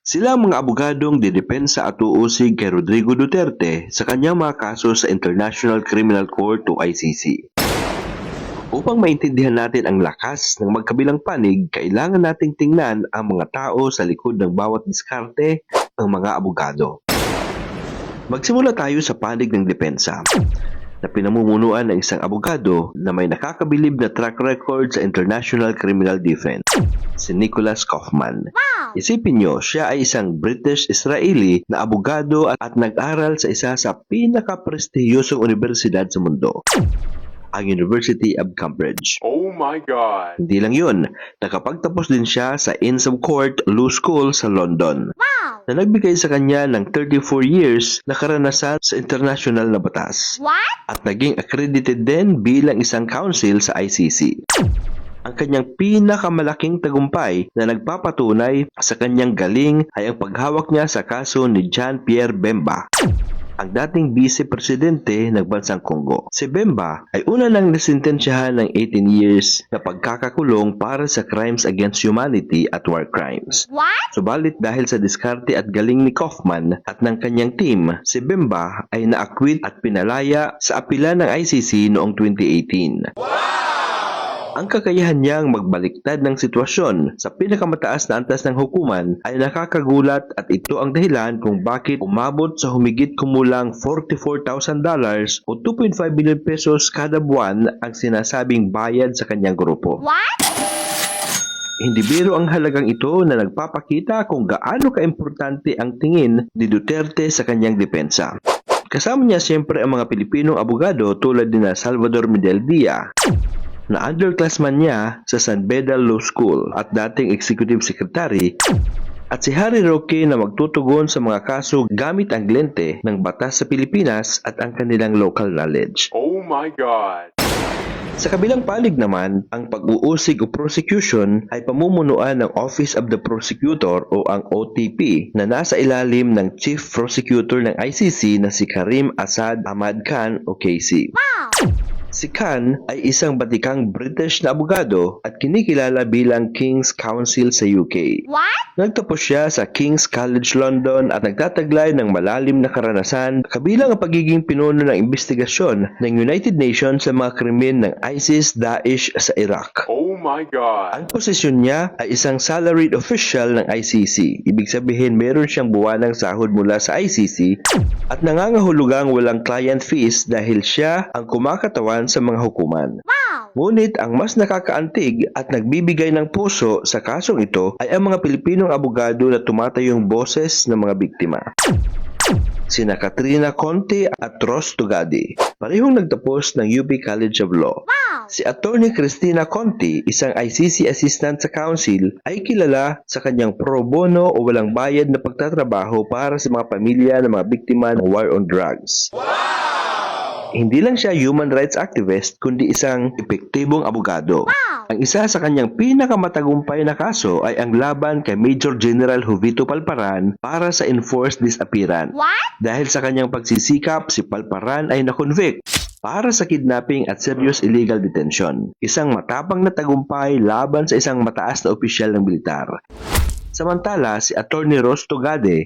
Sila ang mga abogadong didepensa at uusig kay Rodrigo Duterte sa kanyang mga kaso sa International Criminal Court o ICC. Upang maintindihan natin ang lakas ng magkabilang panig, kailangan nating tingnan ang mga tao sa likod ng bawat diskarte ng mga abogado. Magsimula tayo sa panig ng depensa, na pinamumunuan ng isang abogado na may nakakabilib na track record sa International Criminal Defense, si Nicholas Kaufman. Isipin nyo, siya ay isang British-Israeli na abogado at nag-aral sa isa sa pinaka-prestihiyosong universidad sa mundo, ang University of Cambridge. Oh my God! Hindi lang yun, nakapagtapos din siya sa Inns of Court Law School sa London, na nagbigay sa kanya ng 34 years na karanasan sa international na batas. At naging accredited din bilang isang counsel sa ICC. Ang kanyang pinakamalaking tagumpay na nagpapatunay sa kanyang galing ay ang paghawak niya sa kaso ni Jean-Pierre Bemba, ang dating vice-presidente ng bansang Congo. Si Bemba ay una nang nasintensyahan ng 18 years na pagkakakulong para sa crimes against humanity at war crimes. Subalit dahil sa diskarte at galing ni Kaufman at ng kanyang team, si Bemba ay na-acquit at pinalaya sa apela ng ICC noong 2018. Ang kakayahan niyang magbaliktad ng sitwasyon sa pinakamataas na antas ng hukuman ay nakakagulat at ito ang dahilan kung bakit umabot sa humigit kumulang $44,000 o 2.5 billion pesos kada buwan ang sinasabing bayad sa kanyang grupo. Hindi biro ang halagang ito na nagpapakita kung gaano kaimportante ang tingin ni Duterte sa kanyang depensa. Kasama niya siyempre ang mga Pilipinong abogado tulad ni Salvador Medialdea, na underclassman niya sa San Beda Law School at dating executive secretary, at si Harry Roque na magtutugon sa mga kaso gamit ang lente ng batas sa Pilipinas at ang kanilang local knowledge. Oh my God! Sa kabilang panig naman, ang pag-uusig o prosecution ay pamumunuan ng Office of the Prosecutor o ang OTP na nasa ilalim ng Chief Prosecutor ng ICC na si Karim Assad Ahmad Khan o KC. Si Khan ay isang batikang British na abogado at kinikilala bilang King's Counsel sa UK. Nagtapos siya sa King's College London at nagtataglay ng malalim na karanasan kabilang ang pagiging pinuno ng investigasyon ng United Nations sa mga krimen ng ISIS-Daesh sa Iraq. Oh my God! Ang posisyon niya ay isang salaried official ng ICC. Ibig sabihin meron siyang buwanang sahod mula sa ICC at nangangahulugang walang client fees dahil siya ang kumakatawan sa mga hukuman. Ngunit ang mas nakakaantig at nagbibigay ng puso sa kasong ito ay ang mga Pilipinong abogado na tumatayong boses ng mga biktima. Sina Katrina Conte at Ross Tugadi, parehong nagtapos ng UP College of Law. Si Attorney Cristina Conte, isang ICC Assistant sa Council, ay kilala sa kanyang pro bono o walang bayad na pagtatrabaho para sa mga pamilya ng mga biktima ng war on drugs. Hindi lang siya human rights activist, kundi isang epektibong abogado. Ang isa sa kanyang pinakamatagumpay na kaso ay ang laban kay Major General Jovito Palparan para sa enforced disappearance. Dahil sa kanyang pagsisikap, si Palparan ay na-convict para sa kidnapping at serious illegal detention. Isang matapang na tagumpay laban sa isang mataas na opisyal ng militar. Samantala, si Attorney Ross Tugade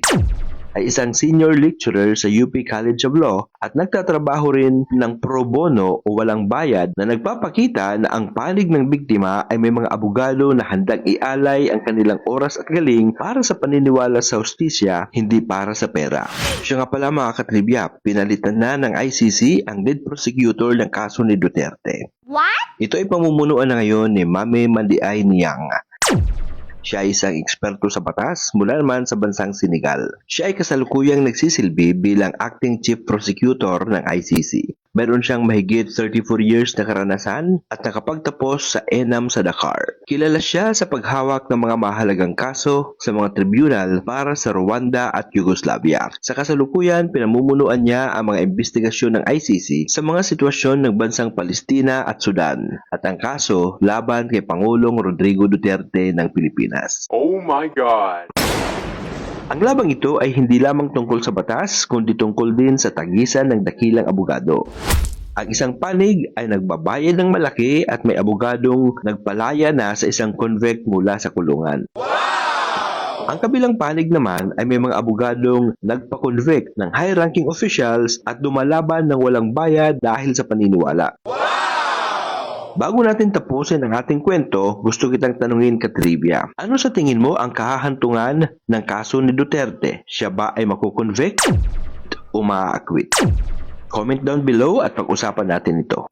ay isang senior lecturer sa UP College of Law at nagtatrabaho rin ng pro bono o walang bayad na nagpapakita na ang panig ng biktima ay may mga abogado na handang ialay ang kanilang oras at galing para sa paniniwala sa hustisya, hindi para sa pera. Siya nga pala mga katribya, pinalitan na ng ICC ang lead prosecutor ng kaso ni Duterte. Ito ay pamumunuan na ngayon ni Mame Mandiay Niang. Siya ay isang eksperto sa batas mula naman sa bansang Senegal. Siya ay kasalukuyang nagsisilbi bilang acting chief prosecutor ng ICC. Meron siyang mahigit 34 years na karanasan at nakapagtapos sa ENAM sa Dakar. Kilala siya sa paghawak ng mga mahalagang kaso sa mga tribunal para sa Rwanda at Yugoslavia. Sa kasalukuyan, pinamumunuan niya ang mga investigasyon ng ICC sa mga sitwasyon ng bansang Palestina at Sudan at ang kaso laban kay Pangulong Rodrigo Duterte ng Pilipinas. Oh my God! Ang labang ito ay hindi lamang tungkol sa batas, kundi tungkol din sa tagisan ng dakilang abogado. Ang isang panig ay nagbabayad ng malaki at may abogadong nagpalaya na sa isang convict mula sa kulungan. Ang kabilang panig naman ay may mga abogadong nagpa-convict ng high-ranking officials at lumalaban ng walang bayad dahil sa paniniwala. Bago natin tapusin ang ating kwento, gusto kitang tanungin ka-trivia. Ano sa tingin mo ang kahahantungan ng kaso ni Duterte? Siya ba ay makukonvict o maa-acquit? Comment down below at pag-usapan natin ito.